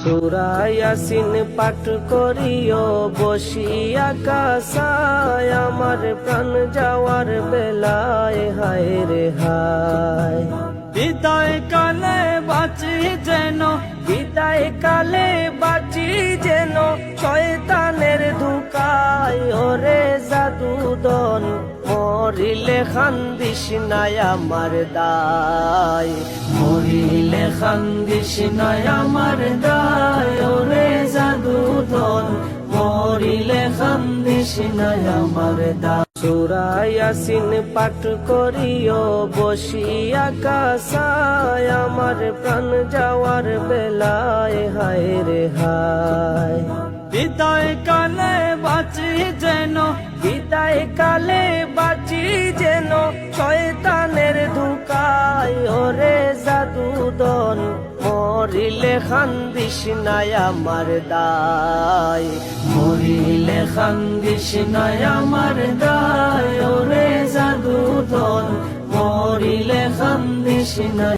সূরা ইয়াসিন পাঠ করিও বসিয়া কাসায়, আমার প্রাণ যাওয়ার বেলায় হায় রে হায়। বিদায় কালে বাঁচি যেন, বিদায় কালে বাঁচি যেন, শয়তানের ধোঁকায় ওরে জাদুদন, মরিলে খান্দিস নাই আমার দায়, মরিলে খান্দিস নাই আমার দায়, ওরে জাদুদন মরিলে খান্দিস নাই আমার দায়। সূরা ইয়াসিন পাঠ করিও বসিয়া কাসায়, আমার প্রাণ যাওয়ার বেলায় হায় রে হায়। বিদায় কালে বাঁচি যেন, বিদায় কালে বাঁচি যেন, শয়তানের ধোঁকায় ওরে জাদুদন, মরিলে খান্দিস নাই আমার দায়, মরিলে খান্দিস নাই আমার দায়, ওরে জাদুদন মরিলে খান্দিস নাই।